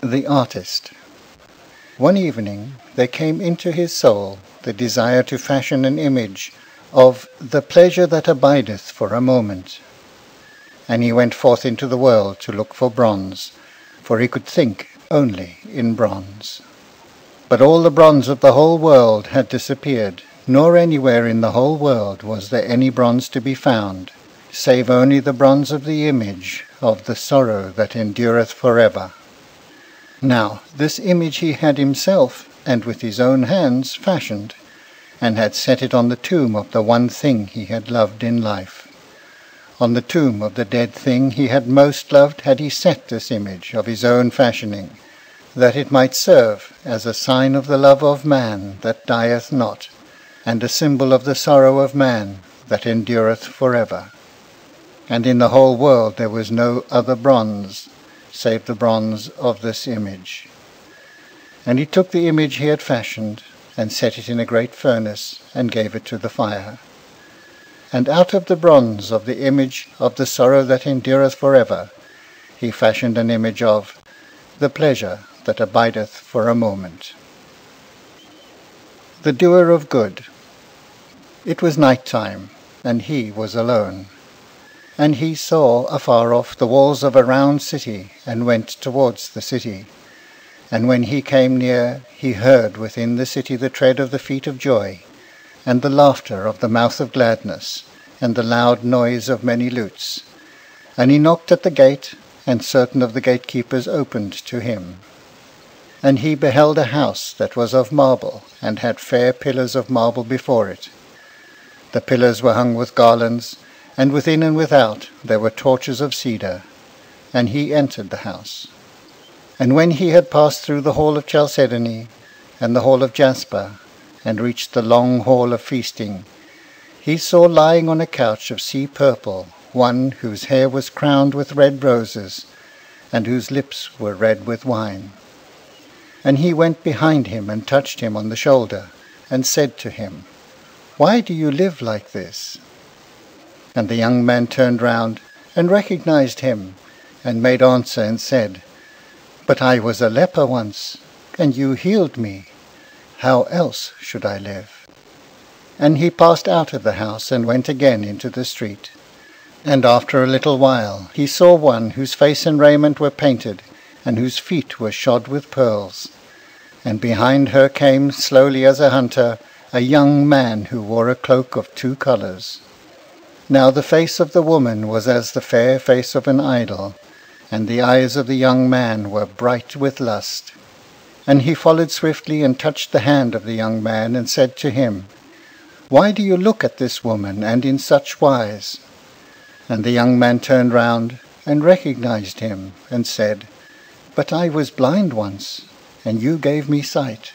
The Artist. One evening there came into his soul the desire to fashion an image of the pleasure that abideth for a moment. And he went forth into the world to look for bronze, for he could think only in bronze. But all the bronze of the whole world had disappeared, nor anywhere in the whole world was there any bronze to be found, save only the bronze of the image of the sorrow that endureth for ever. Now this image he had himself, and with his own hands, fashioned, and had set it on the tomb of the one thing he had loved in life. On the tomb of the dead thing he had most loved had he set this image of his own fashioning, that it might serve as a sign of the love of man that dieth not, and a symbol of the sorrow of man that endureth for ever. And in the whole world there was no other bronze, save the bronze of this image. And he took the image he had fashioned, and set it in a great furnace, and gave it to the fire. And out of the bronze of the image of the sorrow that endureth for ever, he fashioned an image of the pleasure that abideth for a moment. The doer of good. It was night time, and he was alone. And he saw afar off the walls of a round city, and went towards the city. And when he came near, he heard within the city the tread of the feet of joy, and the laughter of the mouth of gladness, and the loud noise of many lutes. And he knocked at the gate, and certain of the gatekeepers opened to him. And he beheld a house that was of marble, and had fair pillars of marble before it. The pillars were hung with garlands, and within and without there were torches of cedar. And he entered the house. And when he had passed through the hall of Chalcedony, and the hall of Jasper, and reached the long hall of feasting, he saw lying on a couch of sea purple one whose hair was crowned with red roses, and whose lips were red with wine. And he went behind him, and touched him on the shoulder, and said to him, "Why do you live like this?" And the young man turned round, and recognized him, and made answer, and said, "But I was a leper once, and you healed me. How else should I live?" And he passed out of the house, and went again into the street. And after a little while he saw one whose face and raiment were painted, and whose feet were shod with pearls. And behind her came, slowly as a hunter, a young man who wore a cloak of 2 colours. Now the face of the woman was as the fair face of an idol, and the eyes of the young man were bright with lust. And he followed swiftly, and touched the hand of the young man, and said to him, "Why do you look at this woman, and in such wise?" And the young man turned round, and recognized him, and said, "But I was blind once, and you gave me sight.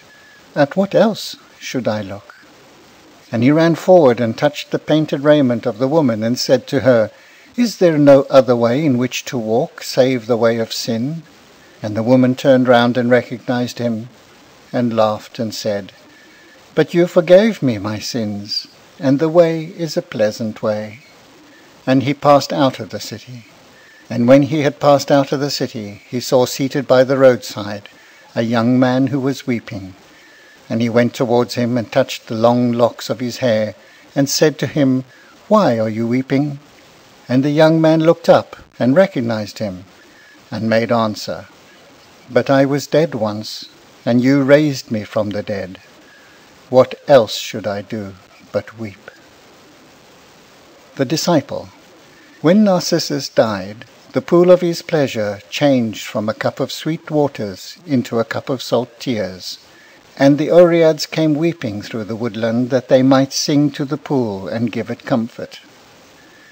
At what else should I look?" And he ran forward, and touched the painted raiment of the woman, and said to her, "Is there no other way in which to walk, save the way of sin?" And the woman turned round, and recognized him, and laughed, and said, "But you forgave me my sins, and the way is a pleasant way." And he passed out of the city. And when he had passed out of the city, he saw seated by the roadside a young man who was weeping. And he went towards him, and touched the long locks of his hair, and said to him, "Why are you weeping?" And the young man looked up, and recognized him, and made answer, "But I was dead once, and you raised me from the dead. What else should I do but weep?" The Disciple. When Narcissus died, the pool of his pleasure changed from a cup of sweet waters into a cup of salt tears. And the Oreads came weeping through the woodland, that they might sing to the pool, and give it comfort.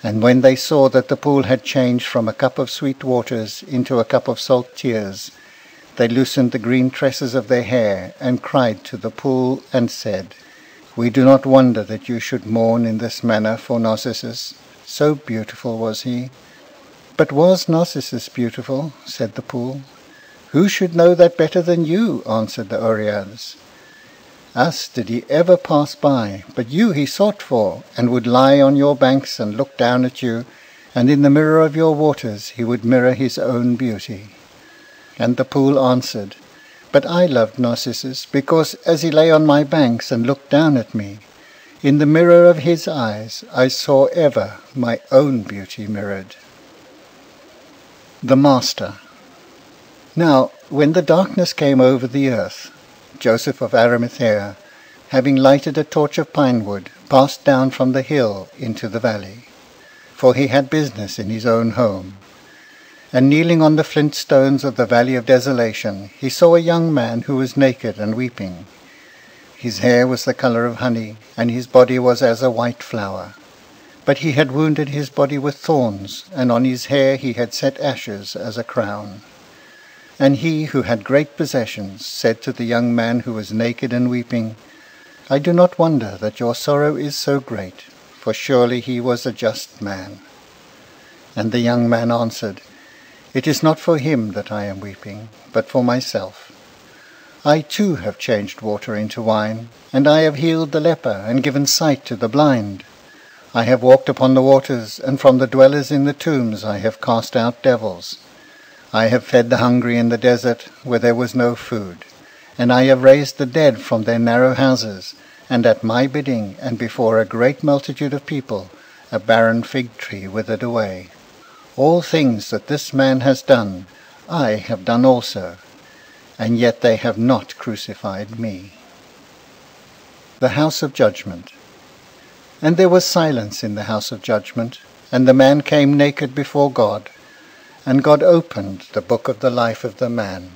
And when they saw that the pool had changed from a cup of sweet waters into a cup of salt tears, they loosened the green tresses of their hair, and cried to the pool, and said, "We do not wonder that you should mourn in this manner for Narcissus, so beautiful was he." "But was Narcissus beautiful?" said the pool. "Who should know that better than you?" answered the Oreads. "Us did he ever pass by, but you he sought for, and would lie on your banks and look down at you, and in the mirror of your waters he would mirror his own beauty. And the pool answered, But I loved Narcissus, because as he lay on my banks and looked down at me, in the mirror of his eyes I saw ever my own beauty mirrored. The Master. Now, when the darkness came over the earth, Joseph of Arimathea, having lighted a torch of pine wood, passed down from the hill into the valley, for he had business in his own home. And kneeling on the flint stones of the valley of desolation, he saw a young man who was naked and weeping. His hair was the colour of honey, and his body was as a white flower. But he had wounded his body with thorns, and on his hair he had set ashes as a crown. And he who had great possessions said to the young man who was naked and weeping, I do not wonder that your sorrow is so great, for surely he was a just man. And the young man answered, It is not for him that I am weeping, but for myself. I too have changed water into wine, and I have healed the leper and given sight to the blind. I have walked upon the waters, and from the dwellers in the tombs I have cast out devils. I have fed the hungry in the desert where there was no food, and I have raised the dead from their narrow houses, and at my bidding and before a great multitude of people a barren fig tree withered away. All things that this man has done, I have done also, and yet they have not crucified me. The House of Judgment. And there was silence in the house of judgment, and the man came naked before God. And God opened the book of the life of the man.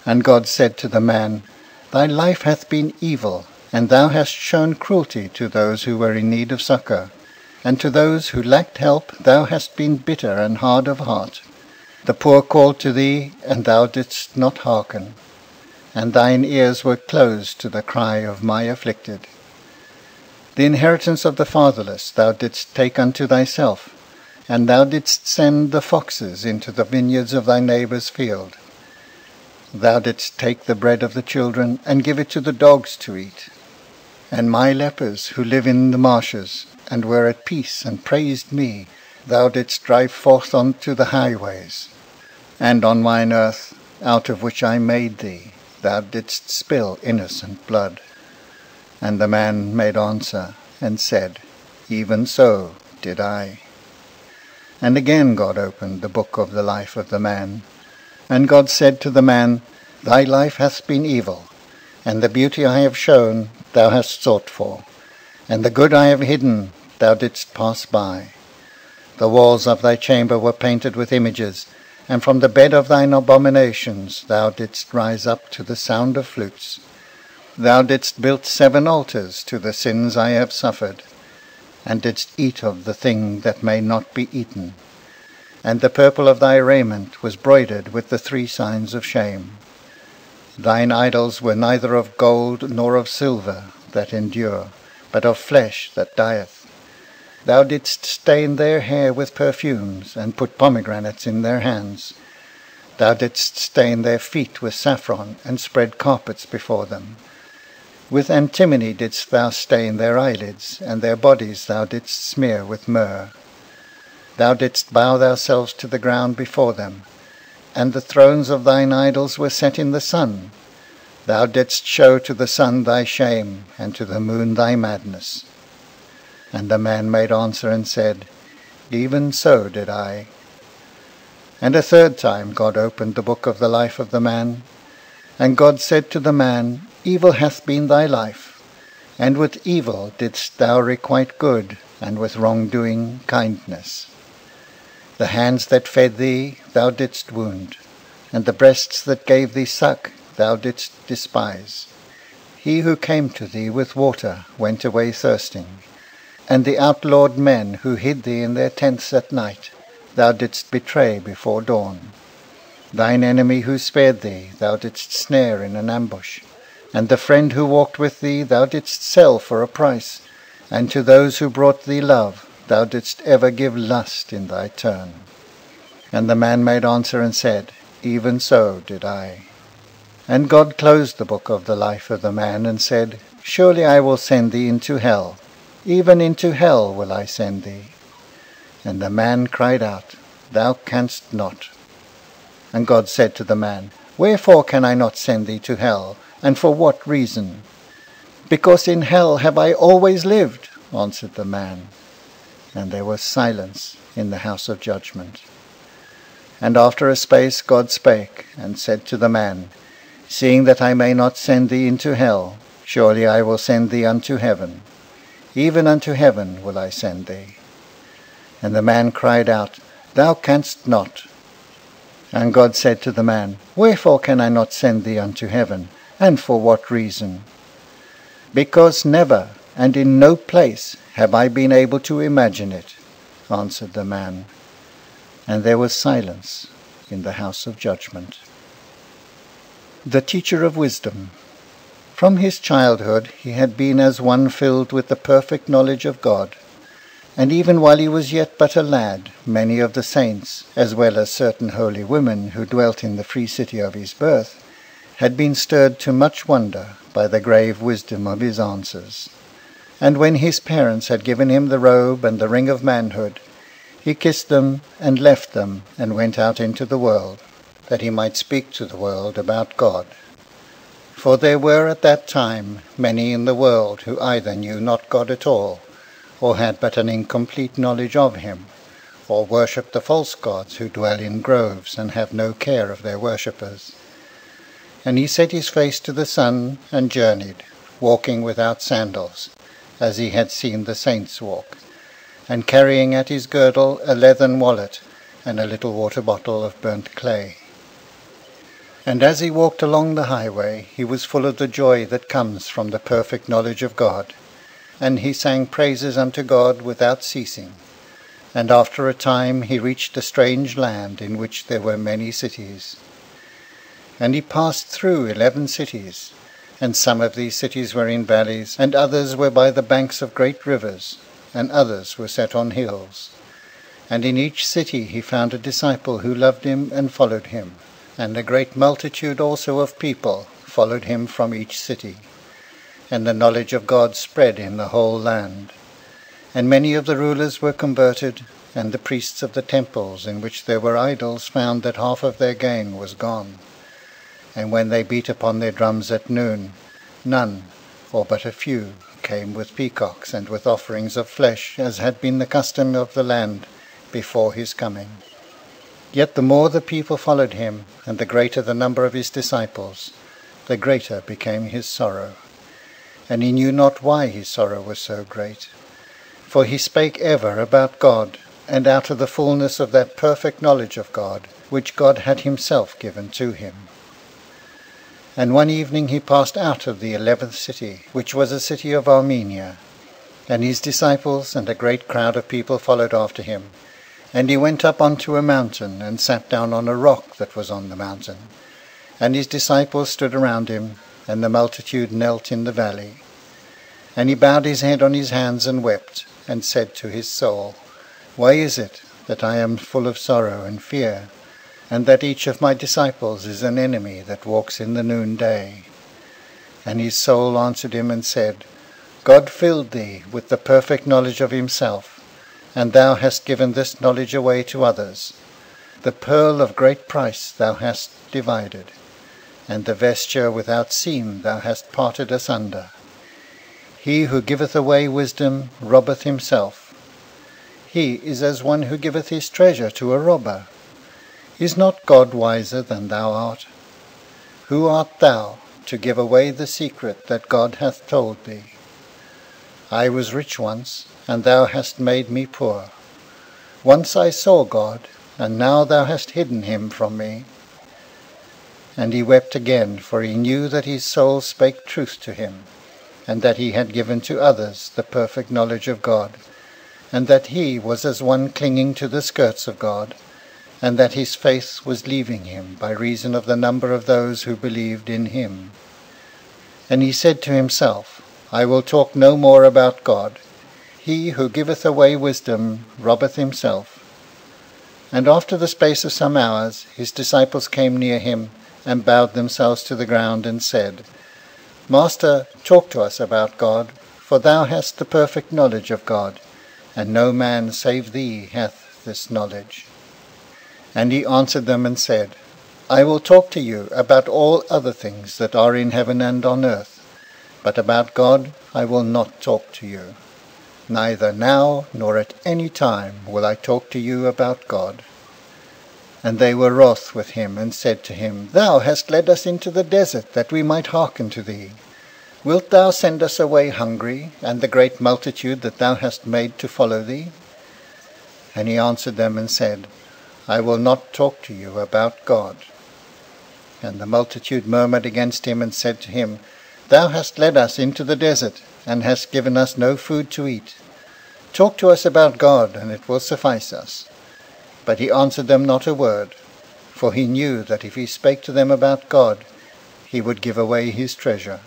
And God said to the man, Thy life hath been evil, and thou hast shown cruelty to those who were in need of succour. And to those who lacked help thou hast been bitter and hard of heart. The poor called to thee, and thou didst not hearken. And thine ears were closed to the cry of my afflicted. The inheritance of the fatherless thou didst take unto thyself, and thou didst send the foxes into the vineyards of thy neighbour's field. Thou didst take the bread of the children, and give it to the dogs to eat. And my lepers who live in the marshes, and were at peace, and praised me, thou didst drive forth unto the highways. And on mine earth, out of which I made thee, thou didst spill innocent blood. And the man made answer, and said, Even so did I. And again God opened the book of the life of the man. And God said to the man, Thy life hath been evil, and the beauty I have shown thou hast sought for, and the good I have hidden thou didst pass by. The walls of thy chamber were painted with images, and from the bed of thine abominations thou didst rise up to the sound of flutes. Thou didst build 7 altars to the sins I have suffered, and didst eat of the thing that may not be eaten. And the purple of thy raiment was broidered with the 3 signs of shame. Thine idols were neither of gold nor of silver that endure, but of flesh that dieth. Thou didst stain their hair with perfumes, and put pomegranates in their hands. Thou didst stain their feet with saffron, and spread carpets before them. With antimony didst thou stain their eyelids, and their bodies thou didst smear with myrrh. Thou didst bow thyself to the ground before them, and the thrones of thine idols were set in the sun. Thou didst show to the sun thy shame, and to the moon thy madness. And the man made answer and said, Even so did I. And a 3rd time God opened the book of the life of the man. And God said to the man, Evil hath been thy life, and with evil didst thou requite good, and with wrongdoing kindness. The hands that fed thee thou didst wound, and the breasts that gave thee suck thou didst despise. He who came to thee with water went away thirsting, and the outlawed men who hid thee in their tents at night thou didst betray before dawn. Thine enemy who spared thee thou didst snare in an ambush, and the friend who walked with thee thou didst sell for a price, and to those who brought thee love thou didst ever give lust in thy turn. And the man made answer and said, Even so did I. And God closed the book of the life of the man, and said, Surely I will send thee into hell, even into hell will I send thee. And the man cried out, Thou canst not. And God said to the man, Wherefore can I not send thee to hell, and for what reason? Because in hell have I always lived, answered the man. And there was silence in the house of judgment. And after a space God spake, and said to the man, Seeing that I may not send thee into hell, surely I will send thee unto heaven. Even unto heaven will I send thee. And the man cried out, Thou canst not. And God said to the man, Wherefore can I not send thee unto heaven, and for what reason? Because never, and in no place, have I been able to imagine it, answered the man. And there was silence in the house of judgment. The teacher of wisdom. From his childhood he had been as one filled with the perfect knowledge of God. And even while he was yet but a lad, many of the saints, as well as certain holy women who dwelt in the free city of his birth, had been stirred to much wonder by the grave wisdom of his answers. And when his parents had given him the robe and the ring of manhood, he kissed them and left them and went out into the world, that he might speak to the world about God. For there were at that time many in the world who either knew not God at all, or had but an incomplete knowledge of him, or worshipped the false gods who dwell in groves and have no care of their worshippers. And he set his face to the sun and journeyed, walking without sandals, as he had seen the saints walk, and carrying at his girdle a leathern wallet and a little water bottle of burnt clay. And as he walked along the highway, he was full of the joy that comes from the perfect knowledge of God, and he sang praises unto God without ceasing. And after a time he reached a strange land in which there were many cities. And he passed through 11 cities, and some of these cities were in valleys, and others were by the banks of great rivers, and others were set on hills. And in each city he found a disciple who loved him and followed him, and a great multitude also of people followed him from each city. And the knowledge of God spread in the whole land. And many of the rulers were converted, and the priests of the temples in which there were idols found that half of their gain was gone. And when they beat upon their drums at noon, none, or but a few, came with peacocks and with offerings of flesh, as had been the custom of the land before his coming. Yet the more the people followed him, and the greater the number of his disciples, the greater became his sorrow. And he knew not why his sorrow was so great. For he spake ever about God, and out of the fullness of that perfect knowledge of God, which God had himself given to him. And one evening he passed out of the 11th city, which was a city of Armenia. And his disciples and a great crowd of people followed after him. And he went up unto a mountain, and sat down on a rock that was on the mountain. And his disciples stood around him, and the multitude knelt in the valley. And he bowed his head on his hands and wept, and said to his soul, Why is it that I am full of sorrow and fear, and that each of my disciples is an enemy that walks in the noonday? And his soul answered him and said, God filled thee with the perfect knowledge of himself, and thou hast given this knowledge away to others. The pearl of great price thou hast divided, and the vesture without seam thou hast parted asunder. He who giveth away wisdom robbeth himself. He is as one who giveth his treasure to a robber. Is not God wiser than thou art? Who art thou to give away the secret that God hath told thee? I was rich once, and thou hast made me poor. Once I saw God, and now thou hast hidden him from me. And he wept again, for he knew that his soul spake truth to him, and that he had given to others the perfect knowledge of God, and that he was as one clinging to the skirts of God, and that his faith was leaving him by reason of the number of those who believed in him. And he said to himself, I will talk no more about God. He who giveth away wisdom robbeth himself. And after the space of some hours his disciples came near him, and bowed themselves to the ground, and said, Master, talk to us about God, for thou hast the perfect knowledge of God, and no man save thee hath this knowledge. And he answered them and said, I will talk to you about all other things that are in heaven and on earth, but about God I will not talk to you. Neither now nor at any time will I talk to you about God." And they were wroth with him, and said to him, "Thou hast led us into the desert, that we might hearken to thee. Wilt thou send us away hungry, and the great multitude that thou hast made to follow thee?" And he answered them and said, "I will not talk to you about God." And the multitude murmured against him, and said to him, "Thou hast led us into the desert, and hast given us no food to eat. Talk to us about God, and it will suffice us." But he answered them not a word, for he knew that if he spake to them about God, he would give away his treasure.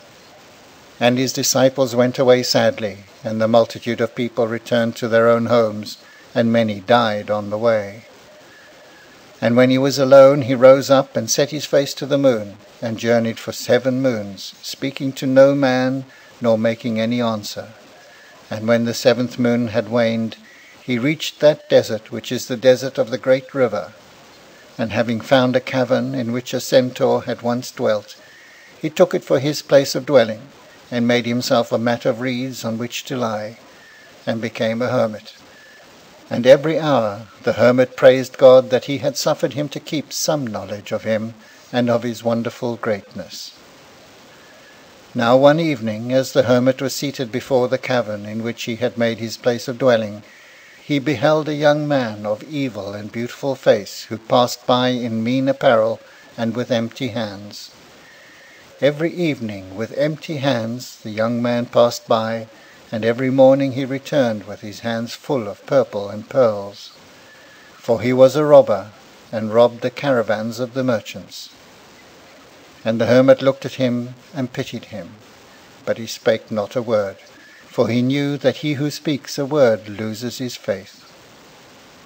And his disciples went away sadly, and the multitude of people returned to their own homes, and many died on the way. And when he was alone, he rose up and set his face to the moon, and journeyed for 7 moons, speaking to no man, nor making any answer. And when the 7th moon had waned, he reached that desert which is the desert of the great river. And having found a cavern in which a centaur had once dwelt, he took it for his place of dwelling, and made himself a mat of reeds on which to lie, and became a hermit. And every hour the hermit praised God that he had suffered him to keep some knowledge of him, and of his wonderful greatness. Now one evening, as the hermit was seated before the cavern in which he had made his place of dwelling, he beheld a young man of evil and beautiful face, who passed by in mean apparel and with empty hands. Every evening with empty hands the young man passed by, and every morning he returned with his hands full of purple and pearls. For he was a robber, and robbed the caravans of the merchants. And the hermit looked at him and pitied him, but he spake not a word, for he knew that he who speaks a word loses his faith.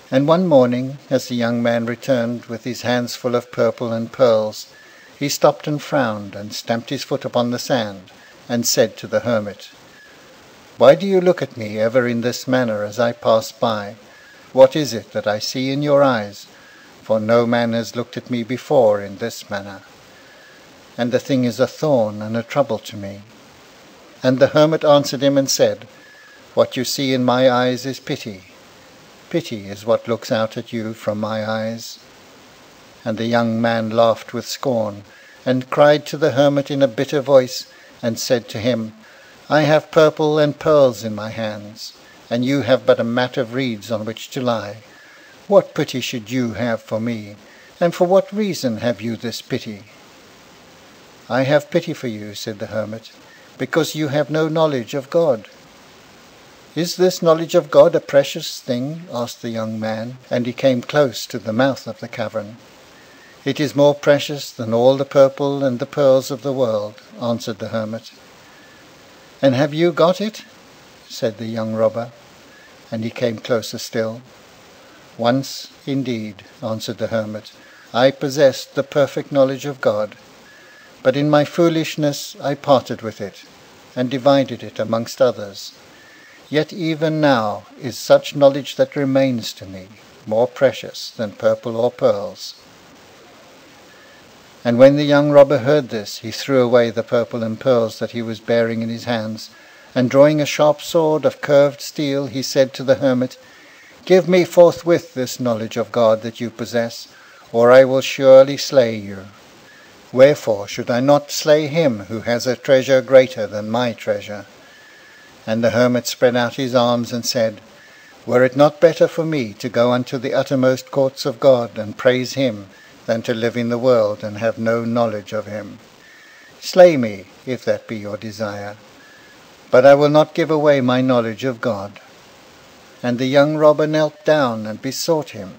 And one morning, as the young man returned with his hands full of purple and pearls, he stopped and frowned, and stamped his foot upon the sand, and said to the hermit, "Why do you look at me ever in this manner as I pass by? What is it that I see in your eyes? For no man has looked at me before in this manner. And the thing is a thorn and a trouble to me." And the hermit answered him and said, "What you see in my eyes is pity. Pity is what looks out at you from my eyes." And the young man laughed with scorn, and cried to the hermit in a bitter voice, and said to him, "I have purple and pearls in my hands, and you have but a mat of reeds on which to lie. What pity should you have for me, and for what reason have you this pity?" "I have pity for you," said the hermit, "because you have no knowledge of God." "Is this knowledge of God a precious thing?" asked the young man, and he came close to the mouth of the cavern. "It is more precious than all the purple and the pearls of the world," answered the hermit. "And have you got it?" said the young robber, and he came closer still. "Once, indeed," answered the hermit, "I possessed the perfect knowledge of God. But in my foolishness I parted with it, and divided it amongst others. Yet even now is such knowledge that remains to me more precious than purple or pearls." And when the young robber heard this, he threw away the purple and pearls that he was bearing in his hands, and drawing a sharp sword of curved steel, he said to the hermit, "Give me forthwith this knowledge of God that you possess, or I will surely slay you. Wherefore should I not slay him who has a treasure greater than my treasure?" And the hermit spread out his arms and said, "Were it not better for me to go unto the uttermost courts of God, and praise him, than to live in the world and have no knowledge of him? Slay me, if that be your desire, but I will not give away my knowledge of God." And the young robber knelt down and besought him,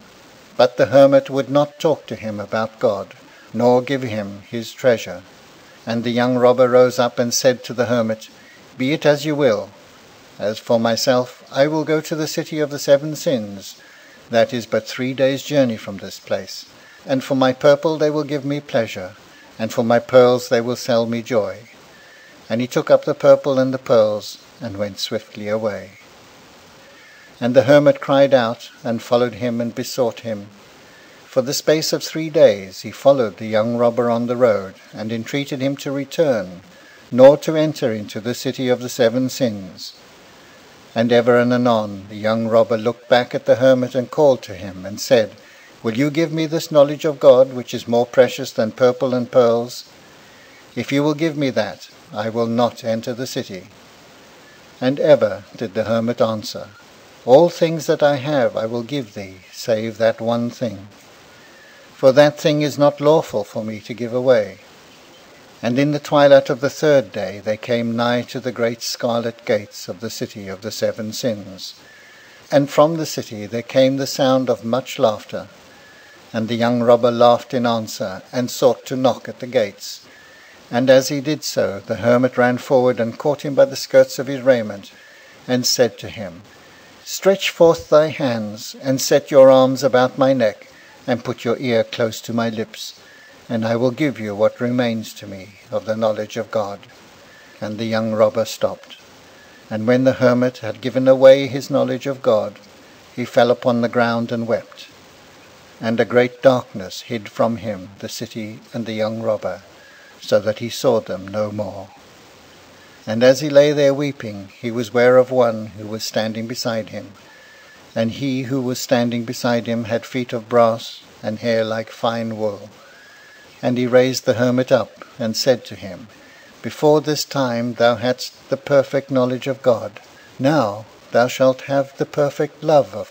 but the hermit would not talk to him about God, nor give him his treasure. And the young robber rose up and said to the hermit, "Be it as you will. As for myself, I will go to the city of the 7 sins, that is but 3 days' journey from this place. And for my purple they will give me pleasure, and for my pearls they will sell me joy." And he took up the purple and the pearls, and went swiftly away. And the hermit cried out, and followed him, and besought him, For the space of 3 days he followed the young robber on the road, and entreated him to return, nor to enter into the city of the 7 sins. And ever and anon the young robber looked back at the hermit, and called to him, and said, Will you give me this knowledge of God, which is more precious than purple and pearls? If you will give me that, I will not enter the city. And ever did the hermit answer, All things that I have I will give thee, save that one thing. For that thing is not lawful for me to give away. And in the twilight of the 3rd day they came nigh to the great scarlet gates of the city of the 7 sins. And from the city there came the sound of much laughter. And the young robber laughed in answer, and sought to knock at the gates. And as he did so, the hermit ran forward and caught him by the skirts of his raiment, and said to him, Stretch forth thy hands, and set your arms about my neck, and put your ear close to my lips, and I will give you what remains to me of the knowledge of God. And the young robber stopped. And when the hermit had given away his knowledge of God, he fell upon the ground and wept. And a great darkness hid from him the city and the young robber, so that he saw them no more. And as he lay there weeping, he was ware of one who was standing beside him. And he who was standing beside him had feet of brass, and hair like fine wool. And he raised the hermit up, and said to him, Before this time thou hadst the perfect knowledge of God. Now thou shalt have the perfect love of